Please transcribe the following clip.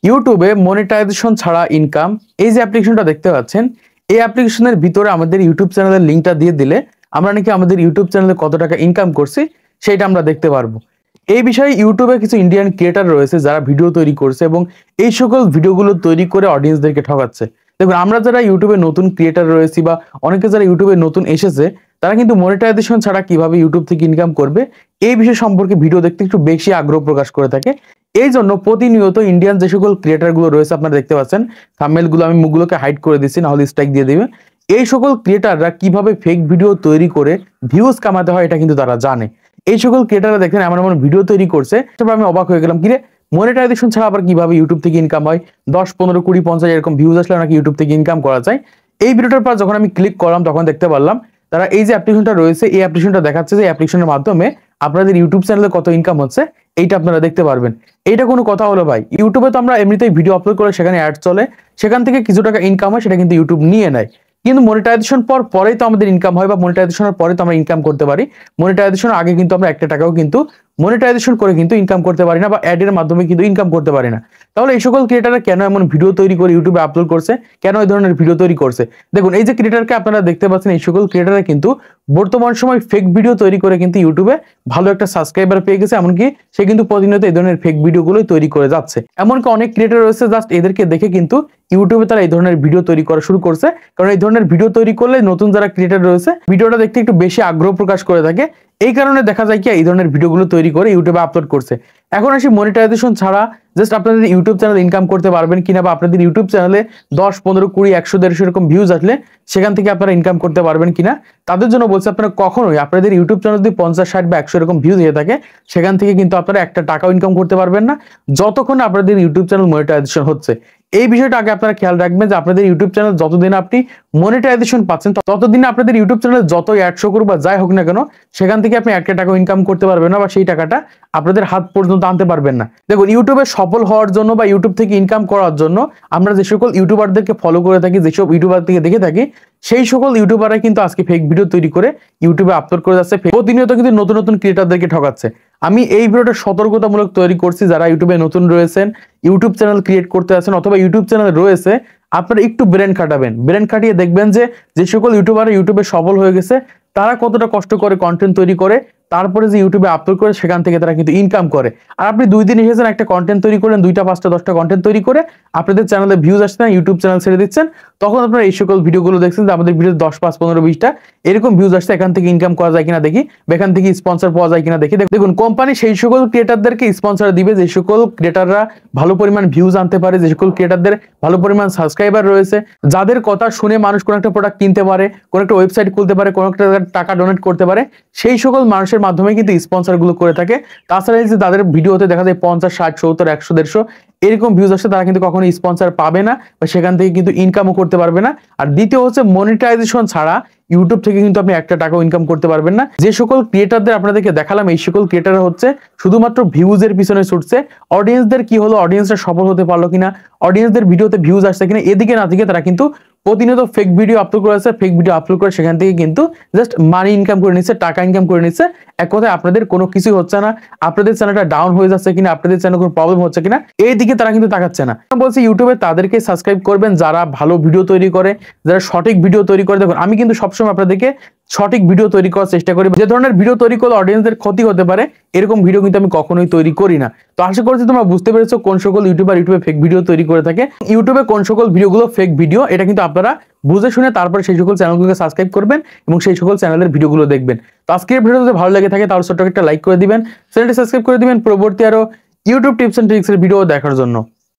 ইউটিউবে মনিটাইজেশন ছাড়া ইনকাম, এই যে অ্যাপ্লিকেশনটা দেখতে পাচ্ছেন, এই অ্যাপ্লিকেশনের ভিতরে আমাদের ইউটিউব চ্যানেলের লিঙ্কটা দিয়ে দিলে আমরা নাকি আমাদের ইউটিউব চ্যানেলে কত টাকা ইনকাম করছি সেটা আমরা দেখতে পারবো। এই বিষয়ে ইউটিউবে কিছু ইন্ডিয়ান ক্রিয়েটার রয়েছে যারা ভিডিও তৈরি করছে এবং এই সকল ভিডিওগুলো তৈরি করে অডিয়েন্সদেরকে ঠকাচ্ছে। দেখুন, আমরা যারা ইউটিউবে নতুন ক্রিয়েটার রয়েছি বা অনেকে যারা ইউটিউবে নতুন এসেছে, তারা কিন্তু মনিটাইজেশন ছাড়া কিভাবে ইউটিউব থেকে ইনকাম করবে এই বিষয় সম্পর্কে ভিডিও দেখতে একটু বেশি আগ্রহ প্রকাশ করে থাকে। এই জন্য প্রতিনিয়ত ইন্ডিয়ান যে সকল ক্রিয়েটার গুলো রয়েছে, আপনারা দেখতে পাচ্ছেন থাম্বনেল গুলো, আমি মুখগুলোকে হাইড করে দিচ্ছি, না হলে স্ট্রাইক দিয়ে দিবে। এই সকল ক্রিয়েটাররা কিভাবে ফেক ভিডিও তৈরি করে ভিউজ কামাতে হয় এটা কিন্তু তারা জানে। এই সকল ক্রিয়েটাররা দেখেন এমন এমন ভিডিও তৈরি করছে, তারপর আমি অবাক হয়ে গেলাম, কিরে মনিটাইজেশন ছাড়া আবার কিভাবে ইউটিউব থেকে ইনকাম হয়, 10, 15, 20, 50 এরকম ভিউজ আসলে নাকি ইউটিউব থেকে ইনকাম করা যায়। এই ভিডিওটার পর যখন আমি ক্লিক করলাম তখন দেখতে পারলাম তারা এই যে অ্যাপ্লিকেশনটা রয়েছে, এই অ্যাপ্লিকেশনটা দেখাচ্ছে যে অ্যাপ্লিকেশনের মাধ্যমে আপনাদের ইউটিউব চ্যানেলে কত ইনকাম হচ্ছে এইটা আপনারা দেখতে পারবেন। এইটা কোনো কথা হলো ভাই? ইউটিউবে তো আমরা এমনিতেই ভিডিও আপলোড করে সেখানে অ্যাড চলে, সেখান থেকে কিছু টাকা ইনকাম হয়, সেটা কিন্তু ইউটিউব নিয়ে নেয়। কিন্তু মনিটাইজেশন পরেই তো আমাদের ইনকাম হয়, বা মনিটাইজেশনের পরে তো আমরা ইনকাম করতে পারি। মনিটাইজেশনের আগে কিন্তু আমরা একটা টাকাও কিন্তু মনিটাইজেশন করে কিন্তু ইনকাম করতে পারি না, বা অ্যাডের মাধ্যমে কিন্তু ইনকাম করতে পারি না। তাহলে এই সকল ক্রিয়েটাররা কেন এমন ভিডিও তৈরি করে ইউটিউবে আপলোড করছে, কেন এই ধরনের ভিডিও তৈরি করছে? দেখুন, এই যে ক্রিয়েটারকে আপনারা দেখতে পাচ্ছেন, এই সকল ক্রিয়েটাররা কিন্তু বর্তমান সময় ফেক ভিডিও তৈরি করে কিন্তু ইউটিউবে ভালো একটা সাবস্ক্রাইবার পেয়ে গেছে, এমনকি সে কিন্তু প্রতিনিয়ত এই ধরনের ফেক ভিডিওগুলোই তৈরি করে যাচ্ছে। এমনকি অনেক ক্রিয়েটার রয়েছে জাস্ট এদেরকে দেখে কিন্তু ইউটিউবে তারা এই ধরনের ভিডিও তৈরি করা শুরু করছে, কারণ এই ধরনের ভিডিও তৈরি করলে নতুন যারা ক্রিয়েটার রয়েছে ভিডিওটা দেখতে একটু বেশি আগ্রহ প্রকাশ করে থাকে। এই কারণে দেখা যায় কি এই ধরনের ভিডিওগুলো তৈরি করে ইউটিউবে আপলোড করছে। এখন আসি মনিটাইজেশন ছাড়া জাস্ট আপনাদের ইউটিউব চ্যানেল ইনকাম করতে পারবেন কিনা, বা আপনাদের ইউটিউব চ্যানেলে 10, 15, 20, 100, 150 এরকম ভিউজ আসলে সেখান থেকে আপনারা ইনকাম করতে পারবেন কিনা, তাদের জন্য বলছে আপনারা কখনোই আপনাদের ইউটিউব চ্যানেল যদি 50, 60 বা 100 এরকম ভিউজ হয়ে থাকে, সেখান থেকে কিন্তু আপনারা একটা টাকাও ইনকাম করতে পারবেন না যতক্ষণ আপনাদের ইউটিউব চ্যানেল মনিটাইজেশন হচ্ছে। এই বিষয়টা আগে আপনারা খেয়াল রাখবেন যে আপনাদের ইউটিউব চ্যানেল যতদিন আপনি মনিটাইজেশন পাচ্ছেন ততদিন আপনাদের ইউটিউব চ্যানেল যতই অ্যাড শো করুক বা যাই হোক না কেন, সেখান থেকে আপনি একটা টাকা ইনকাম করতে পারবেন না, বা সেই টাকাটা আপনাদের হাত পর্যন্ত আনতে পারবেন না। দেখুন, ইউটিউবে সফল হওয়ার জন্য বা ইউটিউব থেকে ইনকাম করার জন্য আমরা যে সকল ইউটিউবারদেরকে ফলো করে থাকি, যেসব ইউটিউবার থেকে দেখে থাকি, সেই সকল ইউটিউবাররা কিন্তু আজকে ফেক ভিডিও তৈরি করে ইউটিউবে আপলোড করে যাচ্ছে, প্রতিনিয়ত কিন্তু নতুন নতুন ক্রিয়েটারদেরকে ঠকাচ্ছে। আমি এই ভিডিওটা সতর্কতামূলক তৈরি করছি, যারা ইউটিউবে নতুন রয়েছেন, ইউটিউব চ্যানেল ক্রিয়েট করতে আছেন অথবা ইউটিউব চ্যানেল রয়েছে, আপনারা একটু ব্রেন খাটাবেন। ব্রেন খাটিয়ে দেখবেন যে সকল ইউটিউবাররা ইউটিউবে সফল হয়ে গেছে তারা কতটা কষ্ট করে কন্টেন্ট তৈরি করে তারপরে যে ইউটিউবে আপলোড করে সেখান থেকে তারা কিন্তু ইনকাম করে। আর আপনি 2 দিন এসেছেন, একটা কন্টেন্ট তৈরি করেন, 2টা 5টা 10টা কন্টেন্ট তৈরি করে আপনাদের চ্যানেলে ভিউজ আসছে না, ইউটিউব চ্যানেল ছেড়ে দিচ্ছেন, তখন আপনারা এই সকল ভিডিওগুলো দেখছেন যে আমাদের ভিডিও 10, 5, 15, 20টা এরকম ভিউজ আসছে, এখান থেকে ইনকাম করা যায় কিনা দেখি, এখান থেকে স্পন্সর পাওয়া যায় কিনা দেখি। দেখুন, কোম্পানি সেই সকল ক্রিয়েটারদেরকে স্পন্সর দিবে যে সকল ক্রিয়েটাররা ভালো পরিমাণ ভিউজ আনতে পারে, যে সকল ক্রিয়েটারদের ভালো পরিমাণ সাবস্ক্রাইবার রয়েছে, যাদের কথা শুনে মানুষ কোনো একটা প্রোডাক্ট কিনতে পারে, কোনো একটা ওয়েবসাইট খুলতে পারে, কোনো একটা টাকা ডোনেট করতে পারে, সেই সকল মানুষের মাধ্যমে কিন্তু স্পন্সর গুলো করে থাকে। তাছাড়া যে তাদের ভিডিওতে দেখা যায় 50, 60, 70, 100, 150 এরকম ভিউজ আসছে, তারা কিন্তু কখনো স্পন্সর পাবে না, বা সেখান থেকে কিন্তু ইনকামও করতে পারবে না। আর দ্বিতীয় হচ্ছে, মনিটাইজেশন ছাড়া ইউটিউব থেকে কিন্তু আপনি একটা টাকাও ইনকাম করতে পারবেন না। যে সকল ক্রিয়েটারদের আপনাদেরকে দেখালাম, এই সকল ক্রিয়েটাররা হচ্ছে শুধুমাত্র ভিউজের পিছনে ছুটছে। অডিয়েন্সদের কি হলো, অডিয়েন্সরা সফল হতে পারলো কিনা, অডিয়েন্সদের ভিডিওতে ভিউজ আসছে কিনা, এদিকে না থেকে তারা কিন্তু প্রতিনিয়ত ফেক ভিডিও আপলোড করেছে, ফেক ভিডিও আপলোড করে সেখান থেকে কিন্তু জাস্ট মানি ইনকাম করে নিচ্ছে, টাকা ইনকাম করে নিচ্ছে। এক কথায় আপনাদের কোনো কিছুই হচ্ছে না, আপনাদের চ্যানেলটা ডাউন হয়ে যাচ্ছে কিনা, আপনাদের চ্যানেল কোনো প্রবলেম হচ্ছে কিনা, এই দিকে তারা কিন্তু তাকাচ্ছে না। বলছি ইউটিউবে তাদেরকে সাবস্ক্রাইব করবেন যারা ভালো ভিডিও তৈরি করে, যারা সঠিক ভিডিও তৈরি করে। দেখুন, আমি কিন্তু সবসময় আপনাদেরকে সঠিক ভিডিও তৈরি করার চেষ্টা করি। যে ধরনের ভিডিও তৈরি করলে অডিয়েন্সদের ক্ষতি হতে পারে এরকম ভিডিও কিন্তু আমি কখনোই তৈরি করি না। তো আশা করছি তোমরা বুঝতে পেরেছো কোন সকল ইউটিউবার ইউটিউবে ফেক ভিডিও তৈরি করে থাকে, ইউটিউবে কোন সকল ভিডিওগুলো ফেক ভিডিও, এটা কিন্তু আপনারা বুঝে শুনে তারপরে সেই সকল চ্যানেলগুলোকে সাবস্ক্রাইব করবেন এবং সেই সকল চ্যানেলের ভিডিওগুলো দেখবেন। তো আজকের ভিডিও যদি ভালো লেগে থাকে তাহলে ছোট্ট একটা লাইক করে দিবেন, চ্যানেলটি সাবস্ক্রাইব করে দিবেন পরবর্তী আরো ইউটিউব টিপস এন্ড ট্রিক্স এর ভিডিও দেখার জন্য।